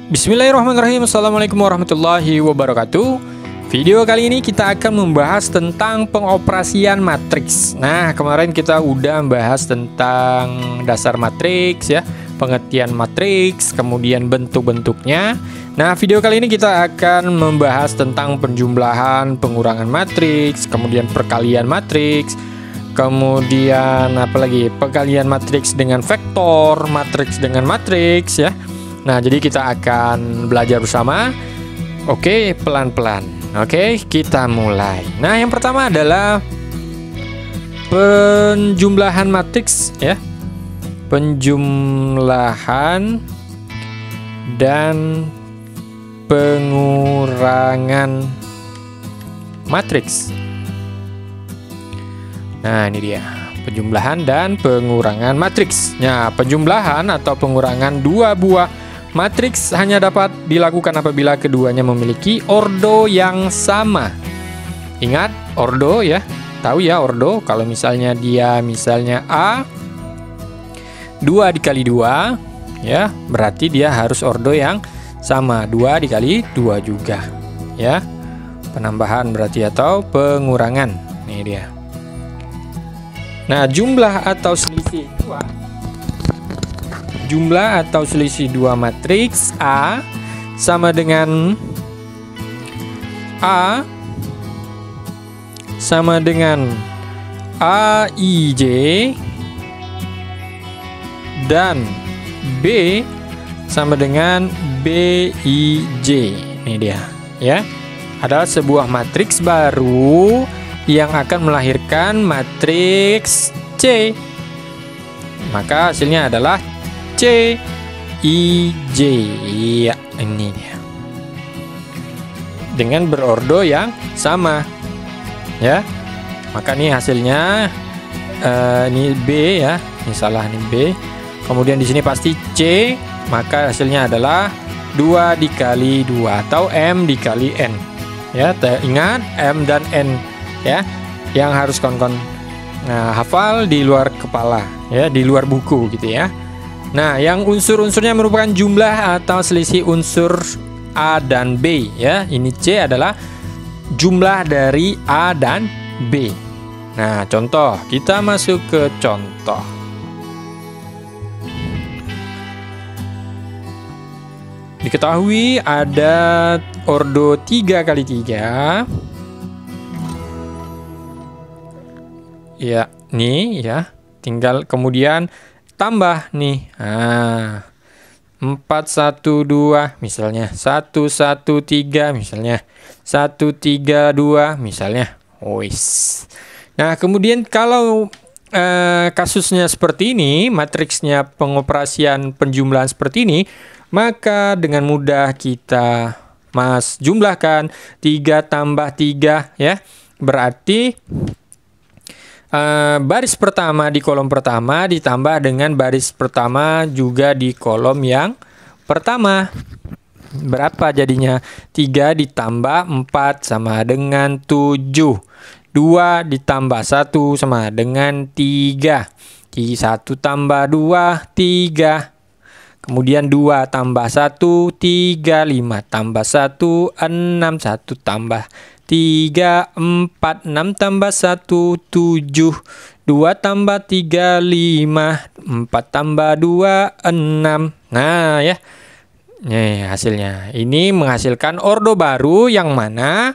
Bismillahirrahmanirrahim. Assalamualaikum warahmatullahi wabarakatuh. Video kali ini kita akan membahas tentang pengoperasian matriks. Nah, kemarin kita udah membahas tentang dasar matriks ya, pengertian matriks, kemudian bentuk-bentuknya. Nah, video kali ini kita akan membahas tentang penjumlahan, pengurangan matriks, kemudian perkalian matriks, kemudian apalagi perkalian matriks dengan vektor, matriks dengan matriks ya. Nah, jadi kita akan belajar bersama. Oke, pelan-pelan. Oke, kita mulai. Nah, yang pertama adalah penjumlahan matriks ya. Penjumlahan dan pengurangan matriks. Nah, ini dia. Penjumlahan dan pengurangan matriks. Nah, penjumlahan atau pengurangan dua buah matriks hanya dapat dilakukan apabila keduanya memiliki ordo yang sama. Ingat ordo ya, tahu ya ordo. Kalau misalnya dia A 2 dikali 2 ya, berarti dia harus ordo yang sama, 2 dikali 2 juga ya. Penambahan berarti atau pengurangan. Ini dia. Nah, jumlah atau selisih dua matriks A sama dengan AIJ dan B sama dengan BIJ. Ini dia ya. Adalah sebuah matriks baru yang akan melahirkan matriks C. Maka hasilnya adalah C I J ya, ini dia. Dengan berordo yang sama ya. Maka ini hasilnya ini B ya. Ini salah, ini B. Kemudian di sini pasti C, maka hasilnya adalah 2 dikali 2 atau M dikali N. Ya, ingat M dan N ya. Yang harus hafal di luar kepala ya, di luar buku gitu ya. Nah, yang unsur-unsurnya merupakan jumlah atau selisih unsur A dan B ya. Ini C adalah jumlah dari A dan B. Nah, contoh, kita masuk ke contoh. Diketahui ada ordo 3 kali 3. Ya, nih ya. Tinggal kemudian tambah nih. 4 1 2 misalnya, 1 1 3 misalnya, 1 3 2 misalnya. Nah, kemudian kalau kasusnya seperti ini, matriksnya pengoperasian penjumlahan seperti ini, maka dengan mudah kita jumlahkan 3 tambah 3 ya. Berarti baris pertama di kolom pertama ditambah dengan baris pertama juga di kolom yang pertama. Berapa jadinya? 3 ditambah 4 sama dengan 7. 2 ditambah 1 sama dengan 3. 1 tambah 2, 3. Kemudian 2 tambah 1, 3. 5 tambah 1, 6. 1 tambah 3, 4, 6 tambah 1, 7, 2 tambah 3, 5, 4 tambah 2, 6. Nah ya, nih hasilnya. Ini menghasilkan ordo baru yang mana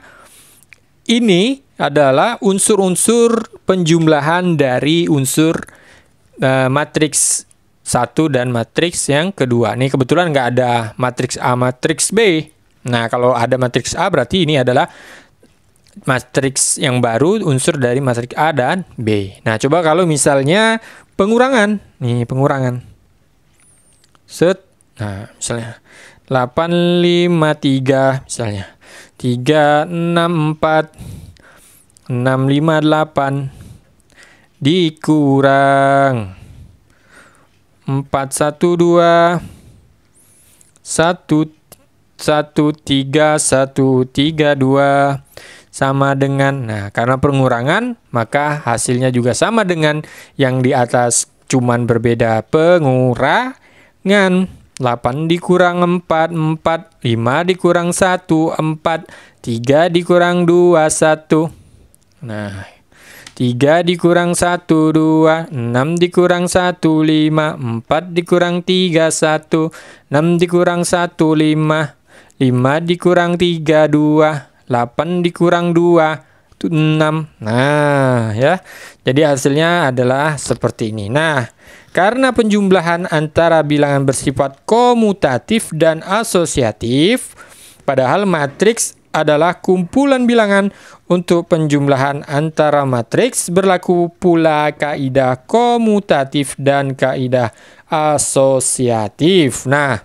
ini adalah unsur-unsur penjumlahan dari unsur matriks 1 dan matriks yang kedua. Nih kebetulan nggak ada matriks A, matriks B. Nah, kalau ada matriks A berarti ini adalah matriks yang baru, unsur dari matriks A dan B. Nah, coba kalau misalnya pengurangan. Nih, pengurangan. Nah, misalnya 8 5 3 misalnya. 3 6 4 6 5 8 dikurang 4 1 2 1 1 3 1 3 2 sama dengan, nah karena pengurangan maka hasilnya juga sama dengan yang di atas, cuman berbeda pengurangan 8 dikurang 4, 4. 5 dikurang 1, 4. 3 dikurang 2, 1. Nah, 3 dikurang 1, 2. 6 dikurang 1, 5. 4 dikurang 3, 1. 6 dikurang 1, 5. 5 dikurang 3, 2. 8 dikurang 2, 6. Nah, ya. Jadi hasilnya adalah seperti ini. Nah, karena penjumlahan antara bilangan bersifat komutatif dan asosiatif, padahal matriks adalah kumpulan bilangan, untuk penjumlahan antara matriks berlaku pula kaidah komutatif dan kaidah asosiatif. Nah,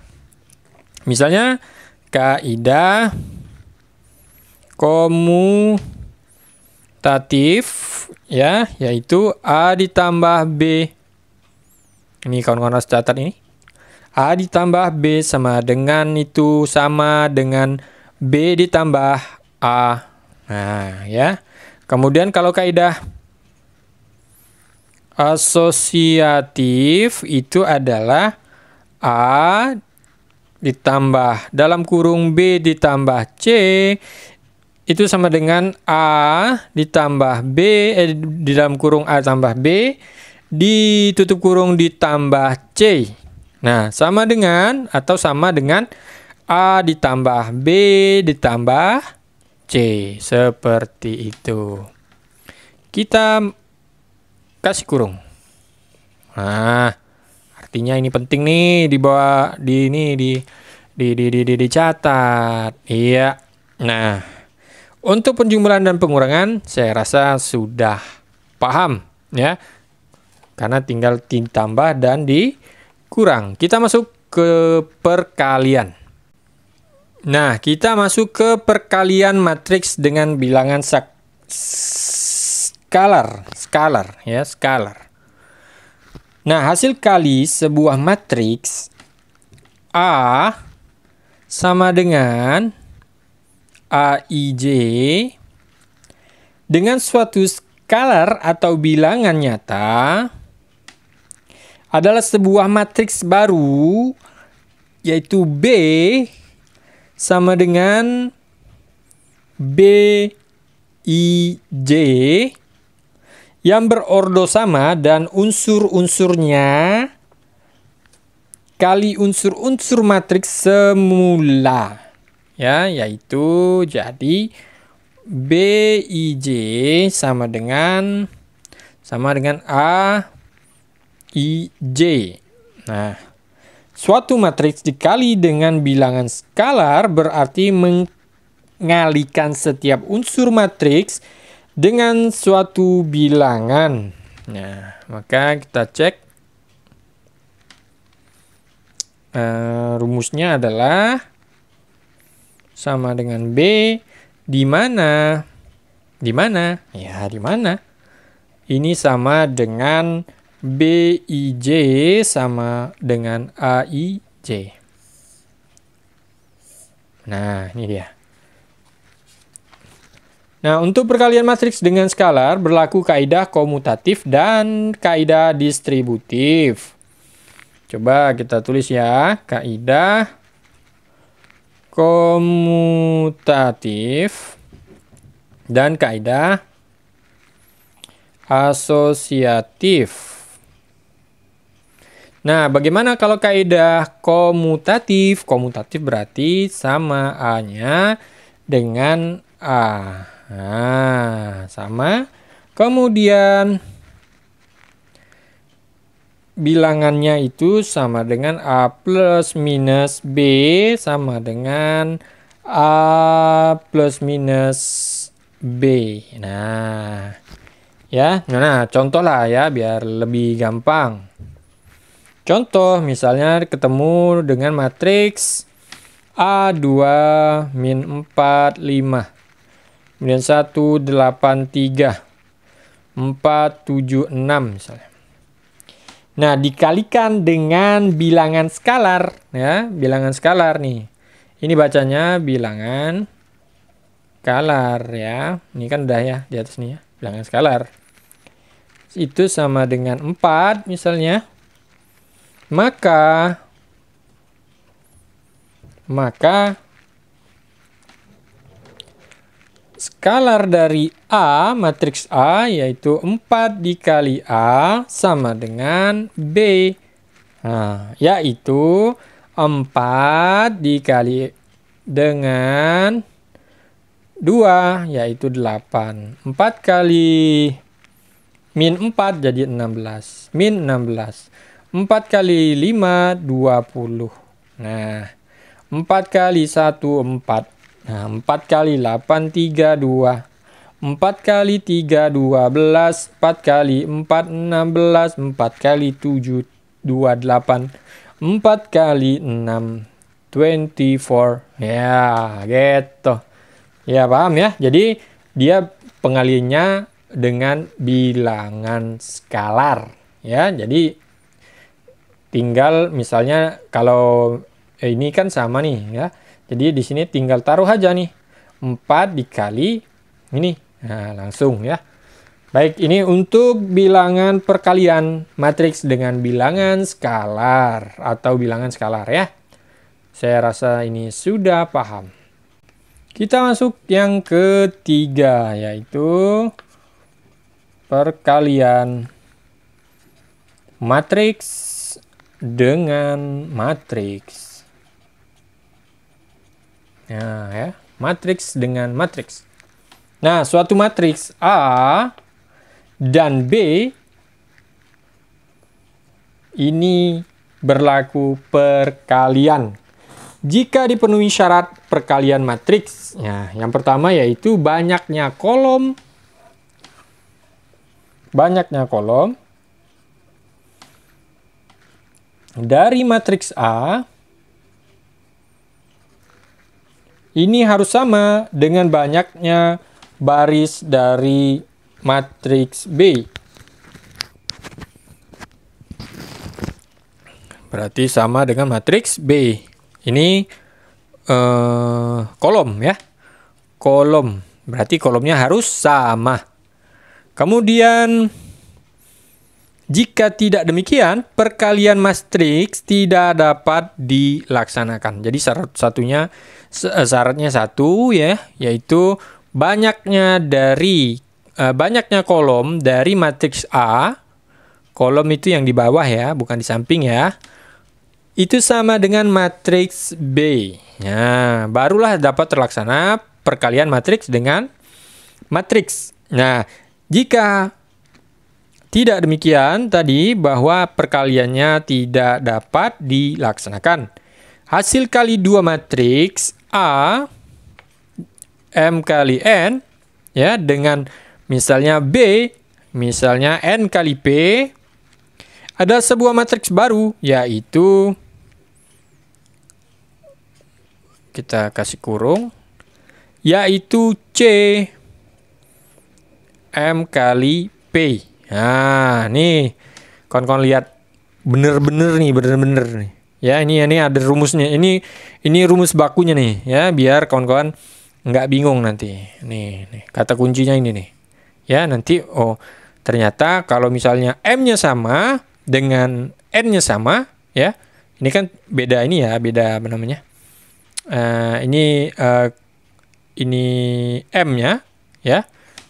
misalnya kaidah komutatif, ya, yaitu A ditambah B. Ini kawan-kawan harus catat ini. A ditambah B sama dengan B ditambah A. Nah, ya. Kemudian kalau kaidah asosiatif itu adalah A ditambah dalam kurung B ditambah C itu sama dengan A ditambah B, di dalam kurung A tambah B, ditutup kurung ditambah C. Nah, sama dengan atau sama dengan A ditambah B ditambah C. Seperti itu. Kita kasih kurung. Nah, artinya ini penting nih dicatat. Iya. Nah, untuk penjumlahan dan pengurangan saya rasa sudah paham, ya. Karena tinggal ditambah dan dikurang. Kita masuk ke perkalian. Nah, kita masuk ke perkalian matriks dengan bilangan skalar, ya, skalar. Nah, hasil kali sebuah matriks A sama dengan AIJ dengan suatu skalar atau bilangan nyata adalah sebuah matriks baru, yaitu B sama dengan BIJ yang berordo sama dan unsur-unsurnya kali unsur-unsur matriks semula. Ya, yaitu jadi BIJ sama dengan AIJ. Nah, suatu matriks dikali dengan bilangan skalar berarti mengalikan setiap unsur matriks dengan suatu bilangan. Nah, maka kita cek rumusnya adalah sama dengan B di mana? Ya, di mana? Ini sama dengan BIJ sama dengan AIJ. Nah, ini dia. Nah, untuk perkalian matriks dengan skalar berlaku kaidah komutatif dan kaidah distributif. Coba kita tulis ya, kaidah komutatif dan kaidah asosiatif. Nah, bagaimana kalau kaidah komutatif? Komutatif berarti sama A-nya dengan A. Nah, sama. Kemudian bilangannya itu sama dengan A plus minus B sama dengan A plus minus B. Nah, ya. Nah, contoh lah ya biar lebih gampang. Contoh misalnya ketemu dengan matriks A2 min 4 5. Kemudian 1 8 3 4 7 6 misalnya. Nah, dikalikan dengan bilangan skalar, ya, bilangan skalar nih. Ini bacanya bilangan skalar, ya. Ini kan udah ya di atas nih ya, bilangan skalar. Itu sama dengan 4 misalnya. Maka maka skalar dari A, matriks A, yaitu 4 dikali A sama dengan B. Nah, yaitu 4 dikali dengan 2, yaitu 8. 4 kali min 4 jadi 16. Min 16. 4 kali 5, 20. Nah, 4 kali 1, 4. Nah, 4 kali 8, 32. 4 kali 3, 12. 4 kali 4, 16. 4 kali 7, 28. 4 kali 6, 24. Ya, gitu. Ya, paham ya? Jadi, dia pengaliannya dengan bilangan skalar. Ya, jadi tinggal misalnya kalau ini kan sama nih ya. Jadi di sini tinggal taruh aja nih 4 dikali ini. Nah, langsung ya. Baik, ini untuk bilangan perkalian matriks dengan bilangan skalar atau bilangan skalar ya. Saya rasa ini sudah paham. Kita masuk yang ketiga, yaitu perkalian matriks dengan matriks. Nah, ya, matriks dengan matriks. Nah, suatu matriks A dan B ini berlaku perkalian jika dipenuhi syarat perkalian matriks. Ya, yang pertama yaitu banyaknya kolom dari matriks A ini harus sama dengan banyaknya baris dari matriks B. Berarti sama dengan matriks B. Ini kolom ya. Kolom. Berarti kolomnya harus sama. Kemudian jika tidak demikian, perkalian matriks tidak dapat dilaksanakan. Jadi syaratnya satu ya, yaitu banyaknya kolom dari matriks A. Kolom itu yang di bawah ya, bukan di samping ya. Itu sama dengan matriks B. Nah, barulah dapat terlaksana perkalian matriks dengan matriks. Nah, jika tidak demikian tadi bahwa perkaliannya tidak dapat dilaksanakan. Hasil kali 2 matriks A M kali N ya dengan misalnya B, misalnya N kali P, ada sebuah matriks baru yaitu kita kasih kurung, yaitu C M kali P. Nah, nih kawan-kawan lihat bener-bener nih. Ya, ini ada rumusnya. Ini rumus bakunya nih ya, biar kawan-kawan nggak bingung nanti. Nih, kata kuncinya ini nih. Ya, nanti ternyata kalau misalnya M-nya sama dengan N-nya sama ya. Ini kan beda ini ya, beda apa namanya? Ini M-nya ya.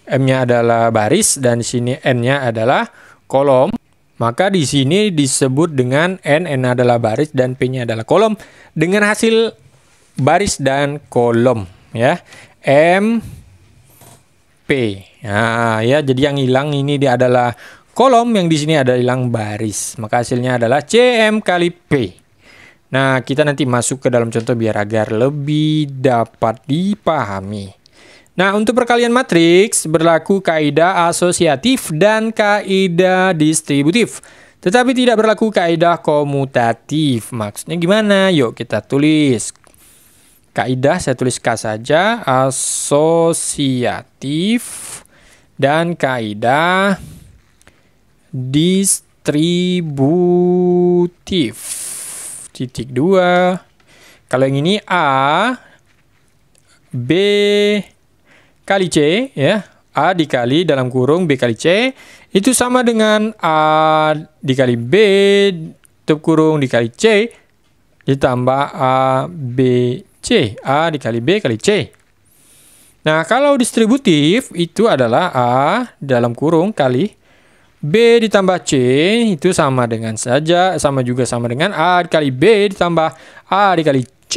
M-nya adalah baris dan di sini N-nya adalah kolom. Maka di sini disebut dengan N adalah baris dan P-nya adalah kolom dengan hasil baris dan kolom ya. M P. Nah, ya jadi yang hilang ini dia adalah kolom, yang di sini ada hilang baris. Maka hasilnya adalah CM kali P. Nah, kita nanti masuk ke dalam contoh biar agar lebih dapat dipahami. Nah, untuk perkalian matriks berlaku kaidah asosiatif dan kaidah distributif. Tetapi tidak berlaku kaidah komutatif. Maksudnya gimana? Yuk kita tulis. Kaidah saya tulis K saja. Asosiatif dan kaidah distributif. Titik 2. Kalau yang ini A, B kali C ya, A dikali dalam kurung B kali C itu sama dengan A dikali B tutup kurung dikali C ditambah A, B, C. A dikali B kali C. Nah, kalau distributif itu adalah A dalam kurung kali B ditambah C, itu sama juga sama dengan A dikali B ditambah A dikali C,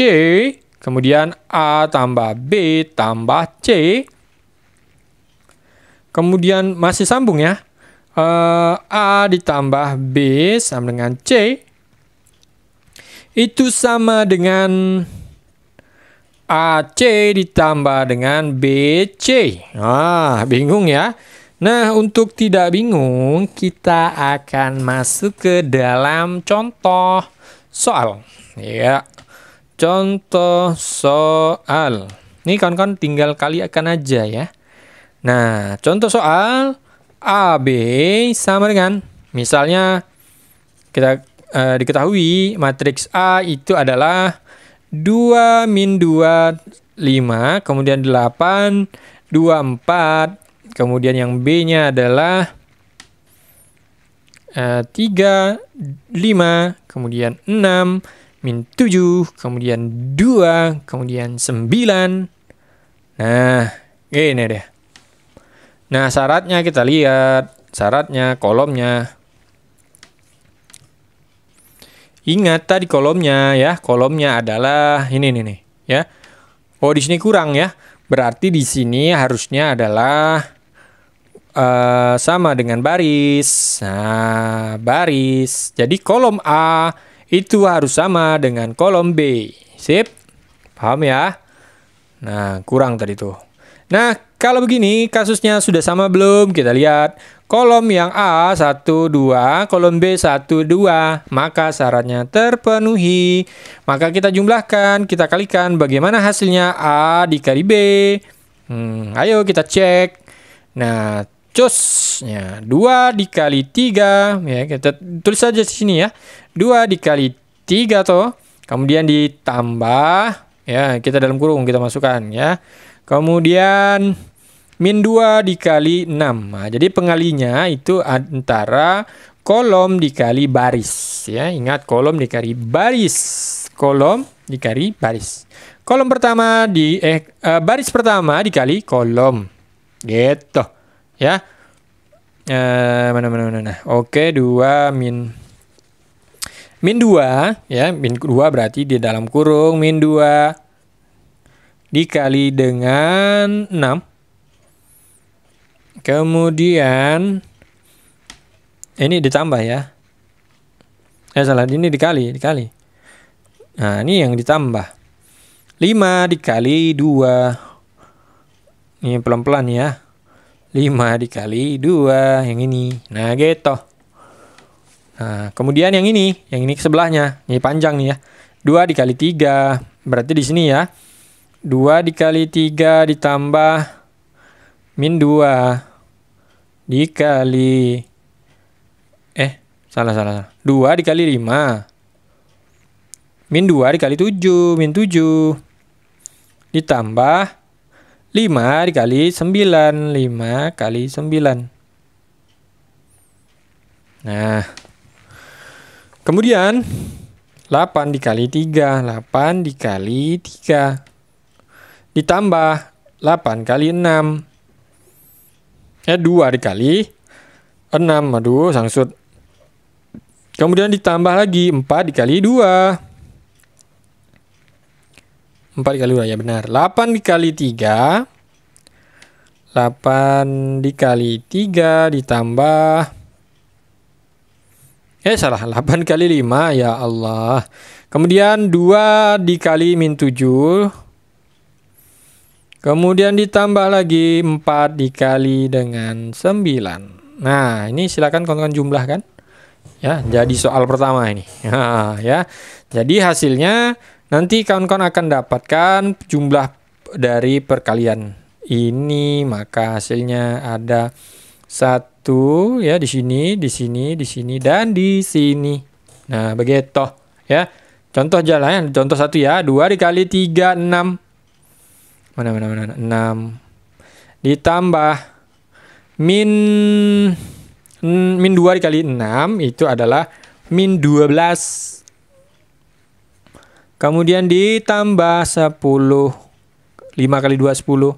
kemudian A tambah B tambah C. Kemudian masih sambung ya. A ditambah B sama dengan C. Itu sama dengan AC ditambah dengan BC. Bingung ya? Nah, untuk tidak bingung, kita akan masuk ke dalam contoh soal. Ya, contoh soal. Ini kawan-kawan tinggal kalikan aja ya. Nah, contoh soal AB sama dengan, misalnya kita diketahui matriks A itu adalah 2 min 2, 5, kemudian 8, 2, 4, kemudian yang B-nya adalah 3, 5, kemudian 6, min 7, kemudian 2, kemudian 9. Nah, ini deh. Nah, syaratnya kita lihat, syaratnya kolomnya. Ingat tadi kolomnya ya, kolomnya adalah ini nih ya. Oh, di sini kurang ya. Berarti di sini harusnya adalah sama dengan baris. Nah, baris. Jadi kolom A itu harus sama dengan kolom B. Sip? Paham ya? Nah, kurang tadi tuh. Nah, kalau begini kasusnya sudah sama belum? Kita lihat. Kolom yang A 1, 2, kolom B 1, 2. Maka syaratnya terpenuhi. Maka kita jumlahkan, kita kalikan bagaimana hasilnya A dikali B. Ayo kita cek. Nah, cusnya 2 dikali 3. Ya, kita tulis saja di sini ya. 2 dikali 3 toh. Kemudian ditambah. Ya, kita dalam kurung kita masukkan ya. Kemudian min 2 dikali 6. Nah, jadi pengalinya itu antara kolom dikali baris. Ya, ingat kolom dikali baris. Kolom dikali baris. Kolom pertama baris pertama dikali kolom. Gitu. Ya. Mana. Oke, 2 min 2 ya, min 2 berarti di dalam kurung min 2 dikali dengan 6. Kemudian ini ditambah ya. Salah, ini dikali. Nah, ini yang ditambah. 5 dikali 2. Ini pelan-pelan ya. 5 dikali 2 yang ini. Nah, gitu. Nah, kemudian yang ini ke sebelahnya. Ini panjang nih ya. 2 dikali 3. Berarti di sini ya. 2 dikali 3 ditambah min 2 dikali salah. 2 dikali 5 min 2 dikali 7, min 7 ditambah 5 dikali 9, 5 kali 9. Nah, kemudian 8 dikali 3, 8 dikali 3 ditambah 8 kali 6. 2 dikali 6. Aduh, sangsut. Kemudian ditambah lagi 4 dikali 2. 4 dikali 2 ya benar. 8 dikali 3. 8 dikali 3 ditambah salah. 8 kali 5 ya Allah. Kemudian 2 dikali min 7. Kemudian ditambah lagi 4 dikali dengan 9. Nah, ini silakan kawan-kawan jumlahkan. Ya, jadi soal pertama ini. Ya. Jadi hasilnya nanti kawan-kawan akan dapatkan jumlah dari perkalian ini, maka hasilnya ada 1 ya di sini, dan di sini. Nah, begitu ya. Contoh jalan, contoh 1 ya. 2 dikali 3 6. Mana 6 ditambah min 2 dikali 6 itu adalah min 12. Kemudian ditambah 10. 5 kali 2 10.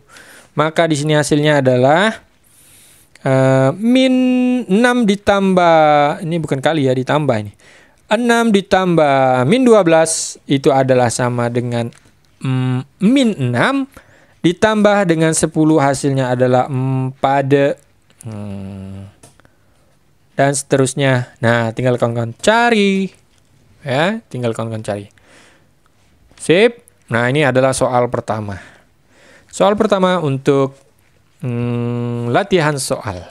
Maka di sini hasilnya adalah min 6 ditambah, ini bukan kali ya, ditambah ini. 6 ditambah min 12 itu adalah sama dengan min 6 ditambah dengan 10 hasilnya adalah 4. Dan seterusnya. Nah, tinggal kawan-kawan cari. Ya, tinggal kawan-kawan cari. Sip. Nah, ini adalah soal pertama. Soal pertama untuk latihan soal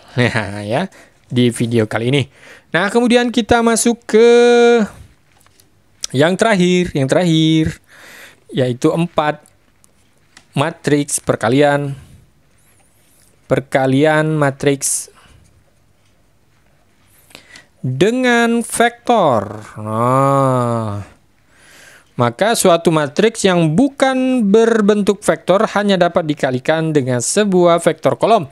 ya di video kali ini. Nah, kemudian kita masuk ke yang terakhir yaitu 4 matriks perkalian matriks dengan vektor. Maka suatu matriks yang bukan berbentuk vektor hanya dapat dikalikan dengan sebuah vektor kolom.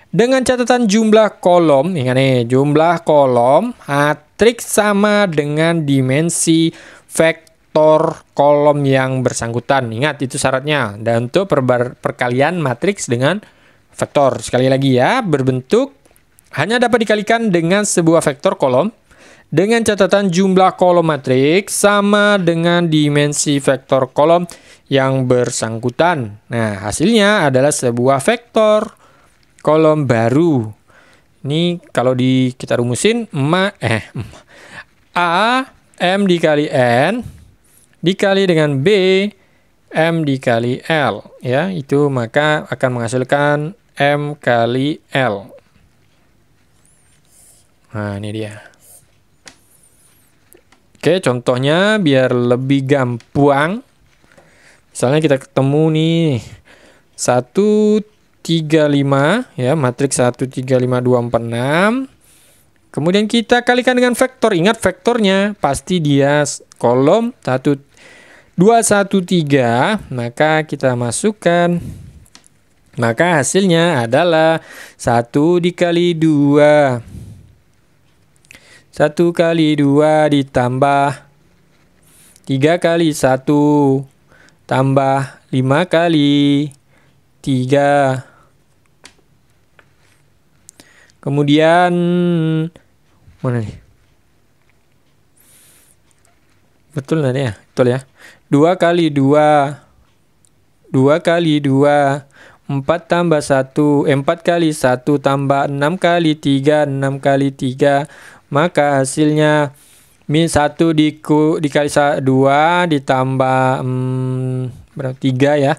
Dengan catatan jumlah kolom, ingat nih, jumlah kolom matriks sama dengan dimensi vektor kolom yang bersangkutan. Ingat, itu syaratnya. Dan untuk perkalian matriks dengan vektor. Sekali lagi ya, berbentuk hanya dapat dikalikan dengan sebuah vektor kolom. Dengan catatan jumlah kolom matriks sama dengan dimensi vektor kolom yang bersangkutan. Nah, hasilnya adalah sebuah vektor kolom baru. Ini kalau kita rumusin A M dikali N dikali dengan B M dikali L, ya, itu maka akan menghasilkan M kali L. Nah, ini dia. Oke, contohnya biar lebih gampang. Misalnya kita ketemu nih 135 ya, matriks 135246. Kemudian kita kalikan dengan vektor. Ingat vektornya pasti dia kolom 213, maka kita masukkan. Maka hasilnya adalah 1 dikali 2. 1 kali 2 ditambah 3 kali 1 tambah 5 kali 3. Kemudian mana nih? Betul nggak ya? Betul ya. 2 kali 2. 2 kali 2. 4 tambah 1. 4 kali 1 tambah 6 kali 3. 6 kali 3. Maka hasilnya min 1 dikali 2 ditambah 3 ya.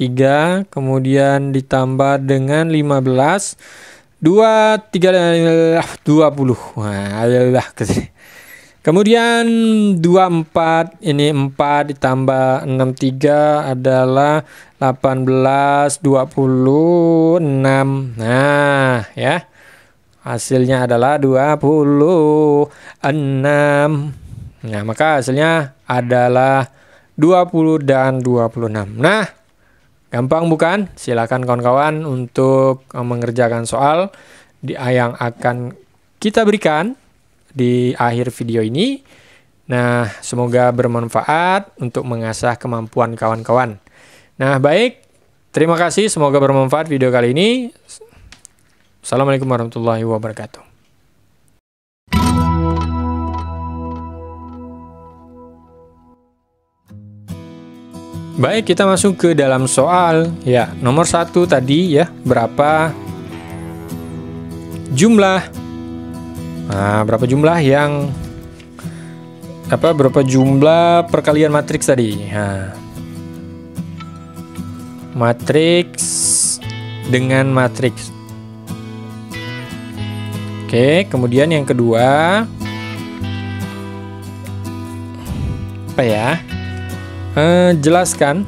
3, kemudian ditambah dengan 15. 2, 3, 20. Wah, adalah kemudian 24, ini 4 ditambah 6, 3 adalah 18, 26. Nah, ya. Hasilnya adalah 26. Nah, maka hasilnya adalah 20 dan 26. Nah, gampang bukan? Silakan kawan-kawan untuk mengerjakan soal yang akan kita berikan di akhir video ini. Nah, semoga bermanfaat untuk mengasah kemampuan kawan-kawan. Nah, baik. Terima kasih. Semoga bermanfaat video kali ini. Assalamualaikum warahmatullahi wabarakatuh. Baik, kita masuk ke dalam soal. Ya, nomor 1 tadi ya, berapa jumlah? Nah, berapa jumlah yang berapa jumlah perkalian matriks tadi? Nah, matriks dengan matriks. Oke, kemudian yang kedua apa ya? Jelaskan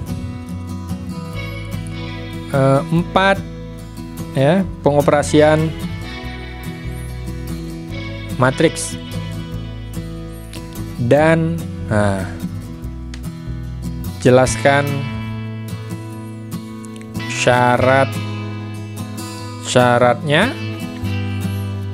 4 ya, pengoperasian matriks dan jelaskan syaratnya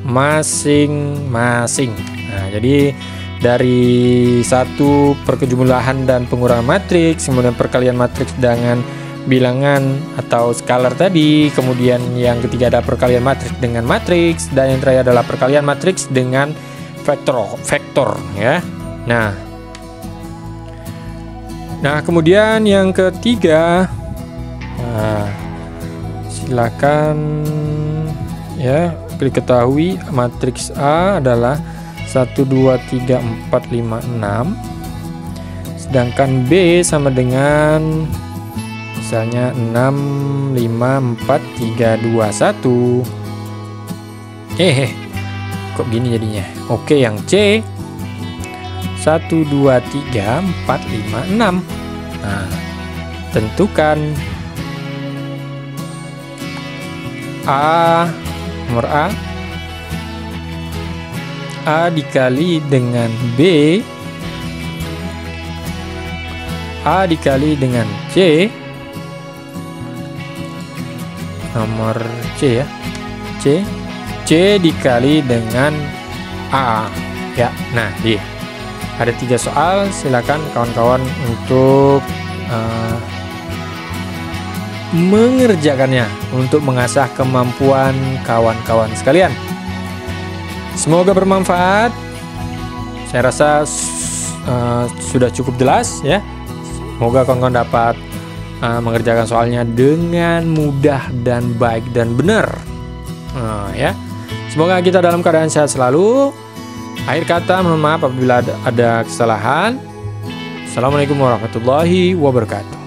masing-masing. Nah, jadi dari satu perkejumlahan dan pengurangan matriks, kemudian perkalian matriks dengan bilangan atau skalar tadi, kemudian yang ketiga ada perkalian matriks dengan matriks, dan yang terakhir adalah perkalian matriks dengan vektor ya. Nah, kemudian yang ketiga, silakan ya diketahui matriks A adalah 1 2 3 4 5 6, sedangkan B sama dengan misalnya 6 5 4 3 2 1. Kok gini jadinya? Oke, yang C 1 2 3 4 5 6. Nah, tentukan nomor A dikali dengan B, A dikali dengan C, nomor C ya, C dikali dengan A ya. Nah, ada 3 soal, silakan kawan-kawan untuk mengerjakannya untuk mengasah kemampuan kawan-kawan sekalian. Semoga bermanfaat. Saya rasa sudah cukup jelas ya. Semoga kawan-kawan dapat mengerjakan soalnya dengan mudah dan baik dan benar. Ya. Semoga kita dalam keadaan sehat selalu. Akhir kata, mohon maaf apabila ada kesalahan. Assalamualaikum warahmatullahi wabarakatuh.